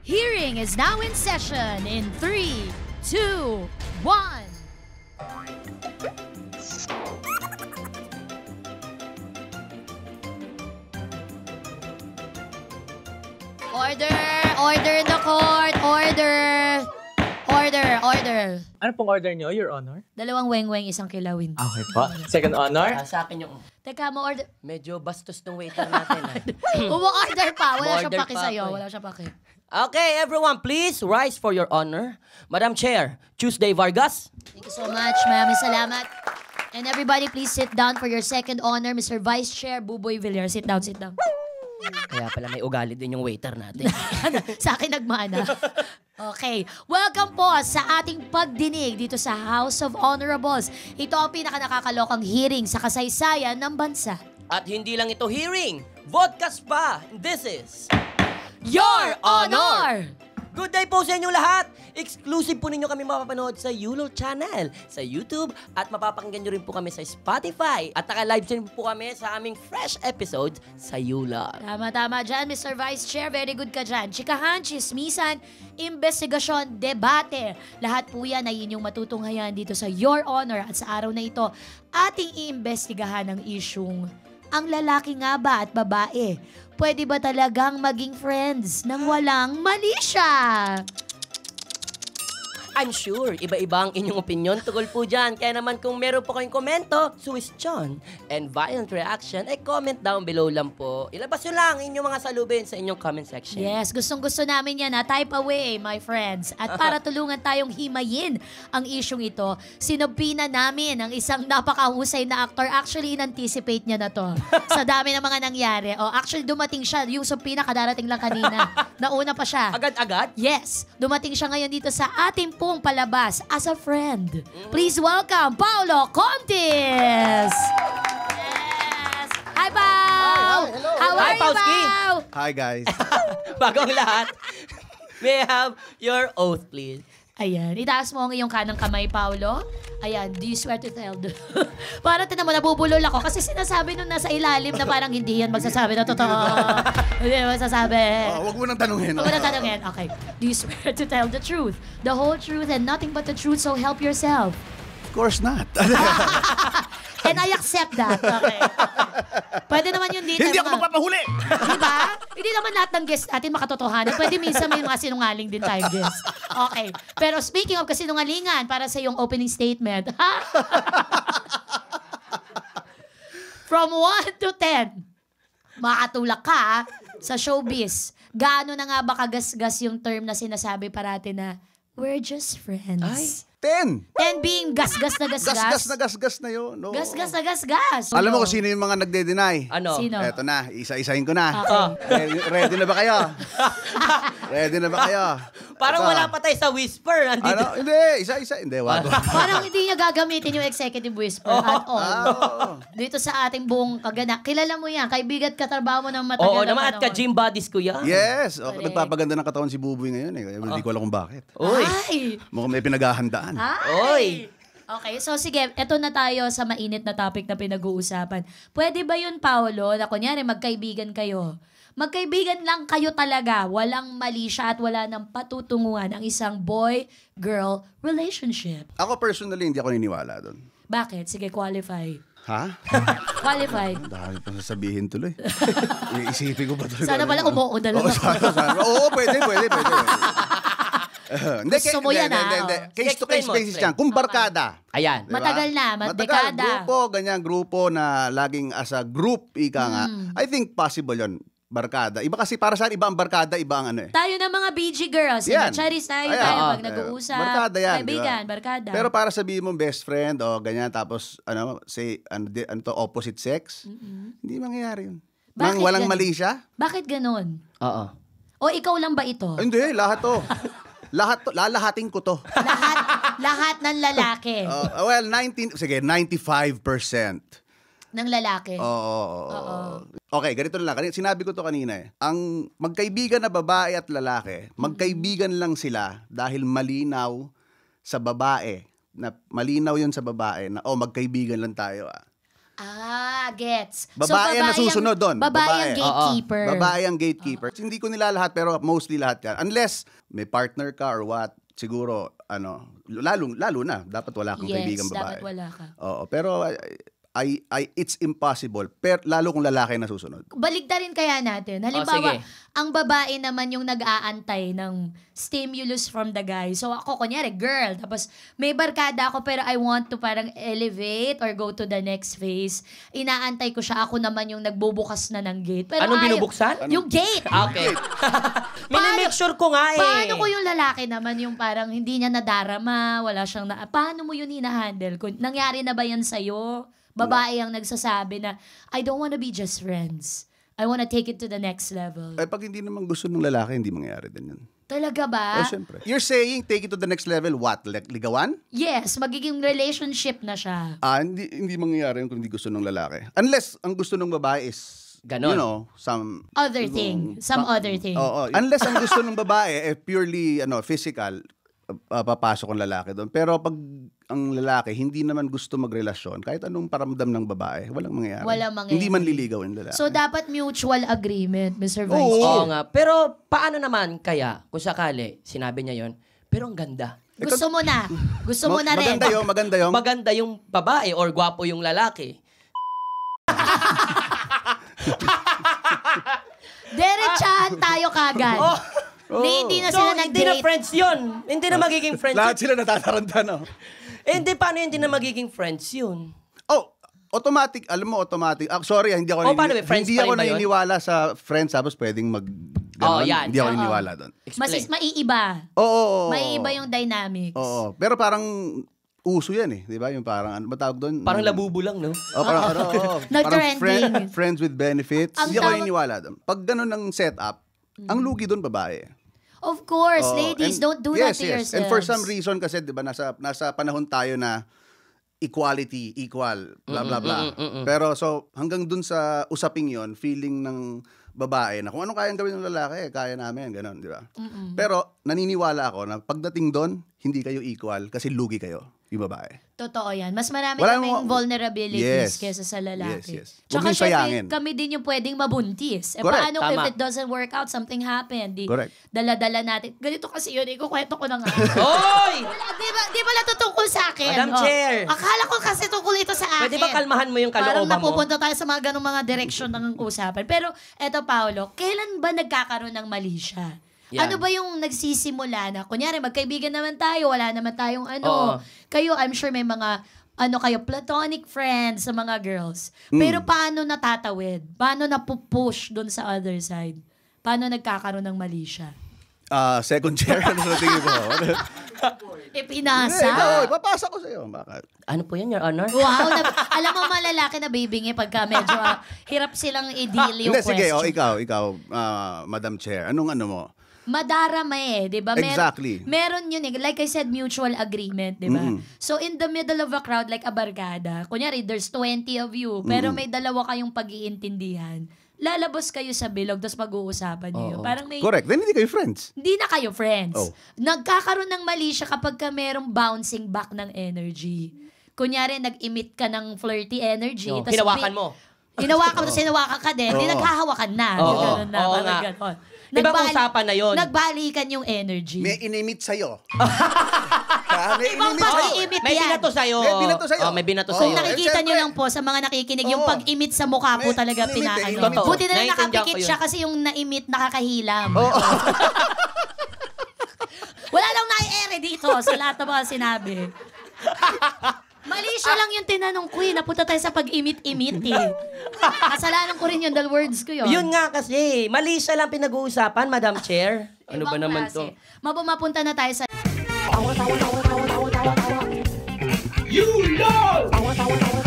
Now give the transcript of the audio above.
Hearing is now in session in 3, 2, 1. Order! Order in the court! Order! Order! Ano pong order nyo, Your Honor? 2 weng-weng, 1 kilawin. Okay po. Second honor? Sa akin yung Teka, mo-order. medyo bastos ng waiter natin. Umo-order pa. Wala siyang Mo-order paki pa sa'yo. ako eh. Wala siyang paki. Okay, everyone, please rise for your honor. Madam Chair, Tuesday Vargas. Thank you so much. Maraming salamat. And everybody, please sit down for your second honor. Mr. Vice Chair Buboy Villar. Sit down, sit down. Kaya pala may ugali din yung waiter natin. Sa akin nagmana. Okay. Welcome po sa ating pagdinig dito sa House of Honorables. Ito ang pinaka-nakakalokang hearing sa kasaysayan ng bansa. At hindi lang ito hearing, vodcast pa. This is Your Honor! Good day po sa inyong lahat! Exclusive po ninyo kami mapapanood sa Yulo Channel, sa YouTube, at mapapakinggan nyo rin po kami sa Spotify. At naka-live stream po kami sa aming fresh episode sa Yulo. Tama dyan, Mr. Vice Chair. Very good ka dyan. Chikahan, chismisan, investigasyon, debate. Lahat po yan ay inyong matutunghayan dito sa Your Honor. At sa araw na ito, ating iimbestigahan ang isyung ang lalaki nga ba at babae, pwede ba talagang maging friends nang walang mali siya? I'm sure, iba-iba ang inyong opinion tungkol po dyan. Kaya naman kung meron po kayong komento, suggestion, and violent reaction, comment down below lang po. Ilabas nyo lang inyong mga salubin sa inyong comment section. Yes, gustong-gusto namin yan ha. Type away, my friends. At para tulungan tayong himayin ang isyong ito, sinubpina namin ang isang napakahusay na actor. Actually, in-anticipate niya na to. Sa dami ng mga nangyari. Actually, dumating siya. Yung subpina, kadarating lang kanina. Nauna pa siya. Agad-agad? Yes, dumating siya ngayon dito sa ating pong palabas as a friend. Please welcome Paolo Contis! Yes! Hi, Pao! Hello. How Hi, are you, Pauski! Pao? Hi, guys. Bagong lahat, may I have your oath, please? Ayan, itaas mo ang iyong kanang kamay, Paolo. Ayan, do you swear to tell the... Parang tinan mo, nabubulol ako kasi sinasabi nung nasa ilalim na parang hindi yan magsasabi na totoo. Hindi yan magsasabi. Huwag mo nang tanungin. Huwag mo nang tanungin. Okay. Do you swear to tell the truth, the whole truth, and nothing but the truth, so help yourself? Of course not. And I accept that. Okay. Pwede naman yun dito. Hindi ako magpapahuli! Diba? Hindi naman lahat ng guest natin makatotohanan. Pwede minsan may mga sinungaling din tayong guest. Okay. Pero speaking of kasinungalingan, para sa iyong opening statement. From 1 to 10, makatulak ka sa showbiz. Gaano na nga ba kagasgas yung term na sinasabi parati na, we're just friends? Ay. 10! 10 being gasgas na gasgas? Gasgas na yun. No. Gasgas na gasgas. Alam mo kung sino yung mga nagde-deny? Ano? Sino? Eto na, isa-isahin ko na. Okay. Ready na ba kayo? Ready na ba kayo? Parang Ito. wala pa tayo sa whisper. Nandito. Ano? Hindi, isa-isa. Hindi, wag. Parang hindi niya gagamitin yung executive whisper at all. Dito sa ating buong kagana. Kilala mo yan. Kaibigan katrabaho mo ng matagal. Oo na naman, at panahon. ka-gym bodies ko yan. Yes. Correct. Nagpapaganda ng katawan si Buboy ngayon. Hindi ko alam kung bakit. Uy. Ay! Mukhang may pinaghahandaan. Oy. Okay, so sige, eto na tayo sa mainit na topic na pinag-uusapan. Pwede ba yun, Paolo, na kunyari magkaibigan kayo? Magkaibigan lang kayo talaga, walang mali siya at wala nang patutunguhan ang isang boy-girl relationship. Ako personally, hindi ako niniwala doon. Bakit? Sige, qualify. Ha? Qualify. Dahil pa sasabihin tuloy. Iisipin ko pa tuloy. Sana pala umuo na lang Oo, ako. sana. Oo, pwede. Hindi, Gusto mo yan, hindi. Case to case Explain mo, basis yan. Kung barkada. Ayan. Diba? Matagal na, Matagal. dekada. Grupo na laging as a group, ika nga. I think possible yon barkada. Iba kasi para sa iba ang barkada, iba ang ano eh. Tayo ng mga BG girls. Yan. Charis tayo, Ayan. tayo Oo. pag nag-uusap. Barkada yan, Kaibigan, diba? barkada. Pero para sabihin mo best friend o ganyan tapos say ano to opposite sex, hindi mangyayari yun. Bakit Nang walang ganun? mali siya? Bakit ganun? Oo. O ikaw lang ba ito? Hindi, lahat to. Lalahating ko to. lahat ng lalaki Well, 95%. ng lalaki. Oo. Okay, ganito na lang. Sinabi ko to kanina eh. Ang magkaibigan na babae at lalaki, magkaibigan lang sila dahil malinaw sa babae, na malinaw yun sa babae na, magkaibigan lang tayo ah. Gets. Babae ang nasusunod doon. Babae ang gatekeeper. Babae ang gatekeeper. Hindi ko nila lahat, pero mostly lahat yan. Unless may partner ka or what, siguro, lalo na, dapat wala kang kaibigang babae. Dapat wala ka. Oo, pero it's impossible. Lalo kung lalaki na susunod. Baligtarin kaya natin. Halimbawa, sige. ang babae naman yung nag-aantay ng stimulus from the guy. So ako, kunyari, girl. Tapos may barkada ako pero I want to parang elevate or go to the next phase. Inaantay ko siya. Ako naman yung nagbubukas na ng gate. Pero Anong binubuksan? Yung gate. Okay. Make sure ko nga eh. Paano ko yung lalaki naman yung parang hindi niya nadarama, wala siyang paano mo yun hinahandle? Nangyari na ba yan sa'yo? Babae ang nagsasabi na, I don't wanna be just friends. I wanna take it to the next level. Pag hindi naman gusto ng lalaki, hindi mangyayari din yun. Talaga ba? Siyempre. You're saying, take it to the next level, what? Ligawan? Yes, magiging relationship na siya. Hindi mangyayari yun kung hindi gusto ng lalaki. Unless, ang gusto ng babae is, Ganon. some... Other thing. Some other thing. Oo. Unless ang gusto ng babae, purely, physical, papasok ang lalaki doon. Pero pag ang lalaki hindi naman gusto magrelasyon, kahit anong paramdam ng babae, walang mangyayari. Hindi man liligaw yung lalaki. So, dapat mutual agreement, Mr. Vice Oo Chair. nga. Pero paano naman kaya, kung sakali, sinabi niya yon, pero ang ganda. Gusto mo na. Gusto mo na rin. Maganda yun. Maganda yung babae or gwapo yung lalaki. Diretsahan tayo kagad. Hindi na sila Hindi na nag-date. friends yun. Hindi na magiging friends. Lahat sila natataranta, no? Hindi, paano hindi na magiging friends yun? Automatic. Alam mo, automatic. Sorry, hindi ako paano ba? Friends hindi pa ako rin ba yun? naniniwala sa friends tapos pwedeng ganon. Yan. Hindi ako naniniwala doon. Explain. Maiiba. Oo. Maiiba yung dynamics. Oo. Pero parang uso yan eh. Di ba? Yung parang, ano ba tawag doon? Parang labubo lang, no? Parang Nag-trending. friends with benefits. Ang Hindi ako tawag- naniniwala doon. Pag ganon ang setup, ang lugi doon babae. Of course, Oo. ladies, And- don't do that to yes. yourselves. And for some reason kasi, di ba, nasa panahon tayo na equality, equal, blah, blah, blah. Pero so, hanggang dun sa usaping yon, feeling ng babae na kung anong kayang gawin ng lalaki, kaya namin, gano'n, di ba? Pero naniniwala ako na pagdating doon, hindi kayo equal kasi lugi kayo, yung babae. Totoo yan. Mas marami Wala kaming mo- vulnerabilities Yes. kesa sa lalaki. Yes. Huwag Tsaka niyong syempre, sayangin. kami din yung pwedeng mabuntis. Correct. Paano Tama. if it doesn't work out, something happened? Correct. Dala-dala natin. Ganito kasi yun, ikukwento ko na nga. Hoy! Wala, di ba natutungkol sa akin? Madam Chair. Akala ko kasi tungkol ito sa akin. Pwede ba kalmahan mo yung Parang kalooban mo? napupunta tayo sa mga ganong mga direksyon ng usapan. Pero eto, Paolo, kailan ba nagkakaroon ng mali siya? Yan. Ano ba yung nagsisimula na? Kunyari, magkaibigan naman tayo, wala naman tayong Oo. Kayo, I'm sure may mga kayo, platonic friends sa mga girls. Pero paano natatawid? Paano napupush dun sa other side? Paano nagkakaroon ng mali siya? Second chair, ano sa tingin mo? Ipinasa? Papasa ko sa'yo. Bakit? Ano po yan, Your Honor? Wow, alam mo mga lalaki na babingi pagka medyo hirap silang i-deal yung Hindi, sige, question. ikaw, Madam Chair, anong ano mo? Madarama di ba? Exactly. Meron yun like I said, mutual agreement, di ba? So in the middle of a crowd like a barkada, kunyari there's 20 of you, pero may dalawa kayong pag-iintindihan, lalabas kayo sa bilog, tapos pag-uusapan niyo. Parang may... Correct. Then hindi kayo friends. Hindi na kayo friends. Oh. Nagkakaroon ng mali siya kapag ka merong bouncing back ng energy. Kunyari, nag-emit ka ng flirty energy. No, tas hinawakan mo. Hinawakan mo, tapos hinawakan ka din. Di naghahawakan na. Oo. Ganun na. Oo Parang nga. ganon. Ibang usapan na yun. Nagbalikan yung energy. May inimit sa'yo. May Ibang inimit sa'yo. pag-iimit May yan. binato sa'yo. May binato sa'yo. May binato Oo. Kung sa'yo. nakikita nyo syempre. lang po sa mga nakikinig, yung Oo. pag-imit sa mukha po May talaga inimit pinakano. Totoo. Buti na lang Naiintindihan nakapikit ko yun. siya kasi yung na-imit nakakahilam. Oo. Wala lang na-ere dito sa lahat ng mga sinabi. Mali siya lang yung tinanong ko eh. Napunta tayo sa pag-imit-imit eh. Kasalanan ko rin yun, dahil words ko yun. Yun nga kasi. Mali siya lang pinag-uusapan, Madam Chair. Ano ba Ibang naman klase. to? Mapunta na tayo sa... You know!